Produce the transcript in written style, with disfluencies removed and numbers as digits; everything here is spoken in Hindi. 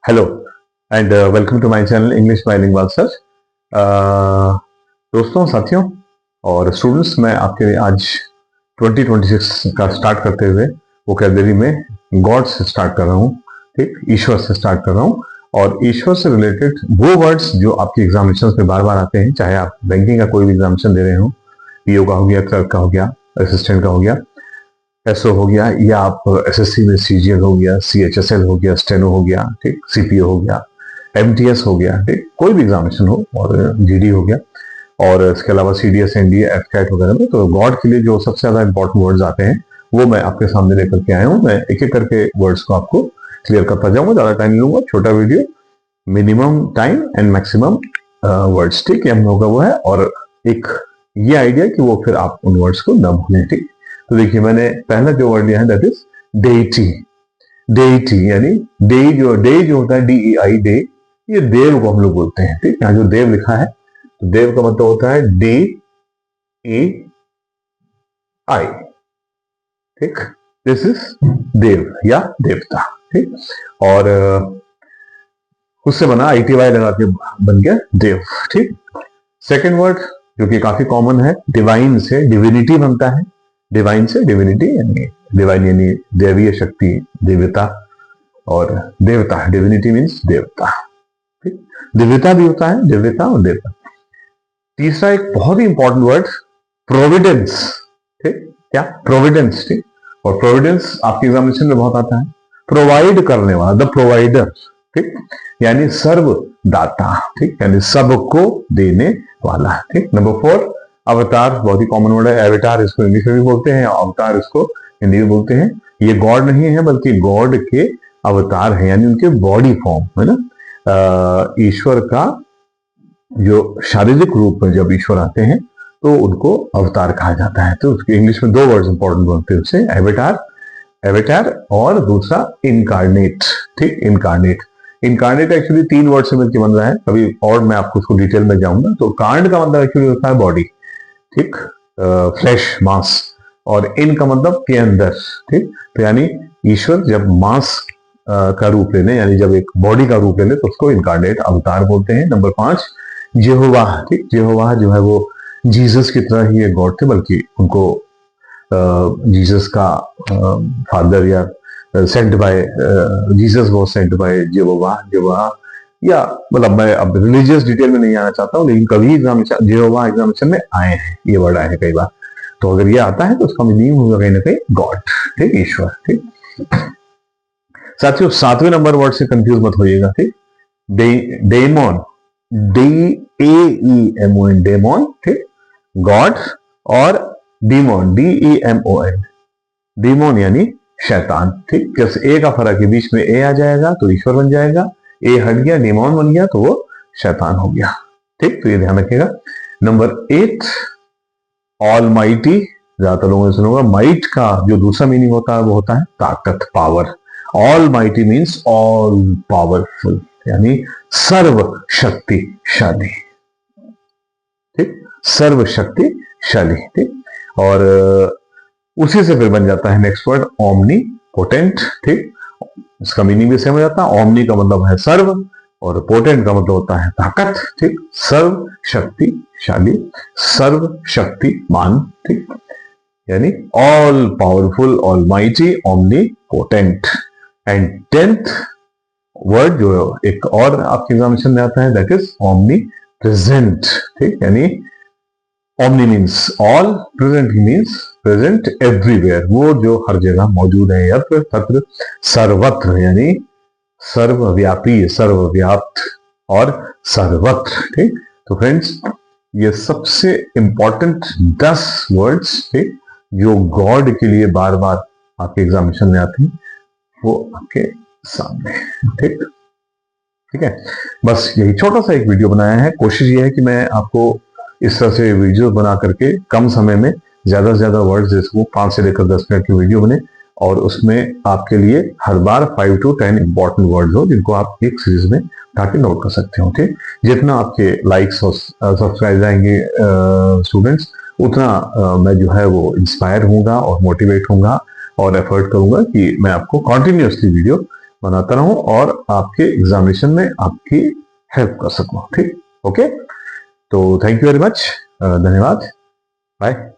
Hello and welcome to my channel English bilingual sir. दोस्तों, साथियों और स्टूडेंट्स, मैं आपके लिए आज 2026 का स्टार्ट करते हुए वोकैबुलरी में गॉड से स्टार्ट कर रहा हूँ। ठीक, ईश्वर से स्टार्ट कर रहा हूँ। और ईश्वर से रिलेटेड वो वर्ड्स जो आपके एग्जामिनेशन में बार बार आते हैं, चाहे आप बैंकिंग का कोई भी एग्जामिनेशन दे रहे हो, पीओ का हो गया, क्लर्क का हो गया, असिस्टेंट का हो गया, एसओ हो गया, या आप एसएससी में सीजीएल हो गया, सीएचएसएल हो गया, स्टेनो हो गया, ठीक, सीपीओ हो गया, एमटीएस हो गया, ठीक, कोई भी एग्जामिनेशन हो, और जीडी हो गया, और इसके अलावा सीडीएस, एनडीए, एफकैट वगैरह में तो गॉड के लिए जो सबसे ज्यादा इंपॉर्टेंट वर्ड्स आते हैं वो मैं आपके सामने लेकर के आया हूँ। मैं एक एक करके वर्ड्स को आपको क्लियर करता जाऊंगा, ज्यादा टाइम नहीं लूंगा, छोटा video, minimum time and maximum words, ठीक, ये हम लोग का वो है। और एक ये आइडिया कि वो फिर आप उन वर्ड्स को न भूलें। ठीक, तो देखिए, मैंने पहला जो वर्ड लिया है दैट इज डेइटी। डेइटी यानी डे जो होता है, DEI, डे, ये देव को हम लोग बोलते हैं। ठीक, यहाँ जो देव लिखा है, तो देव का मतलब होता है DEI। ठीक, दिस इज देव या देवता। ठीक, और उससे बना ITY लगा के बन गया देव। ठीक, सेकेंड वर्ड जो कि काफी कॉमन है, डिवाइन से डिविनिटी बनता है। डिवाइन से डिविनिटी यानी डिवाइन यानी दैवीय शक्ति, देवता, और देवता, डिविनिटी मीन्स देवता। ठीक, दिव्यता भी होता है, दिव्यता और देवता। तीसरा एक बहुत ही इंपॉर्टेंट वर्ड, प्रोविडेंस। ठीक, क्या? प्रोविडेंस। ठीक, और प्रोविडेंस आपके एग्जामिनेशन में बहुत आता है। प्रोवाइड करने वाला, द प्रोवाइडर। ठीक, यानी सर्वदाता। ठीक, यानी सबको देने वाला। ठीक, नंबर 4 अवतार, बहुत ही कॉमन वर्ड है। एवतार इसको इंग्लिश में भी बोलते हैं, अवतार इसको हिंदी में बोलते हैं। ये गॉड नहीं है बल्कि गॉड के अवतार है, यानी उनके बॉडी फॉर्म है ना। ईश्वर का जो शारीरिक रूप में जब ईश्वर आते हैं तो उनको अवतार कहा जाता है। तो उसके इंग्लिश में दो वर्ड्स इंपॉर्टेंट बनते हैं उससे, एवतार और दूसरा इनकारनेट। ठीक, इनकारनेट एक्चुअली 3 वर्ड से मिलकर बन रहा है, कभी और मैं आपको उसको डिटेल में जाऊंगा। तो कार्ड का मतलब एक्चुअली होता है बॉडी, ठीक, फ्लैश, मांस, और इन का मतलब के अंदर। ठीक, तो यानी ईश्वर जब मांस का रूप लेने, यानी जब एक बॉडी का रूप लेने, तो उसको इनकारनेट, अवतार बोलते हैं। नंबर 5 यहोवाह। ठीक, यहोवाह जो है वो जीसस की तरह ही एक गॉड थे, बल्कि उनको जीसस का फादर या sent by Jesus was sent by Jehovah, या मतलब मैं अब रिलीजियस डिटेल में नहीं आना चाहता हूँ, लेकिन कभी यहोवाह एग्जामिनेशन में आए हैं, ये वर्ड आए हैं कई बार। तो अगर ये आता है तो उसका मीनिंग होगा कहीं ना कहीं गॉड। ठीक, ईश्वर। ठीक, साथियों, 7वें नंबर वर्ड से कंफ्यूज मत होइएगा। ठीक, डेमोन, DAEMON, डेमोन। ठीक, गॉड, और डीमोन, DEMON, डीमोन यानी शैतान। ठीक, जैसे ए का फर्क है, बीच में ए आ जाएगा तो ईश्वर बन जाएगा, ए हट गया, डेमोन बन गया तो वो शैतान हो गया। ठीक, तो ये ध्यान रखिएगा। Number 8 all mighty. ज्यादातर लोगों ने सुना होगा, माइट का जो दूसरा मीनिंग होता है वो होता है ताकत, power. All mighty means all powerful, यानी सर्व शक्तिशाली। ठीक, सर्व शक्तिशाली। ठीक, और उसी से फिर बन जाता है नेक्स्ट वर्ड ओमनी पोटेंट। ठीक, इसका मीनिंग भी सेम हो जाता है। ओमनी का मतलब है सर्व, और पोटेंट का मतलब होता है ताकत। ठीक, सर्व शक्तिशाली, सर्व शक्तिमान। ठीक, यानी all powerful, all mighty, omni potent. And 10th word जो एक और आपके एग्जामिनेशन में आता है दैट इज ओमनी प्रेजेंट। ठीक, यानी omni means all, present means present everywhere, वो जो हर जगह मौजूद है, यत्र तत्र सर्वत्र, यानी सर्वव्यापी, सर्वव्याप्त और सर्वत्र। ठीक, तो फ्रेंड्स, ये सबसे इंपॉर्टेंट 10 वर्ड्स, ठीक, जो गॉड के लिए बार बार आपके एग्जामिनेशन में आते हैं, वो आपके सामने। ठीक, ठीक है, बस यही छोटा सा एक वीडियो बनाया है। कोशिश ये है कि मैं आपको इस तरह से वीडियो बना करके कम समय में ज्यादा से ज्यादा वर्ड्स दे सकूं। 5 से लेकर 10 मिनट की वीडियो बने, और उसमें आपके लिए हर बार 5 to 10 इंपॉर्टेंट वर्ड्स हो, जिनको आप एक सीरीज में ताकि नोट कर सकते हो। ठीक, जितना आपके लाइक्स और सब्सक्राइब आएंगे स्टूडेंट्स, उतना मैं जो है वो इंस्पायर होऊंगा और मोटिवेट होऊंगा, और एफर्ट करूंगा कि मैं आपको कॉन्टिन्यूसली वीडियो बनाता रहूं और आपके एग्जामिनेशन में आपकी हेल्प कर सकूं। ठीक, ओके, तो थैंक यू वेरी मच, धन्यवाद, बाय।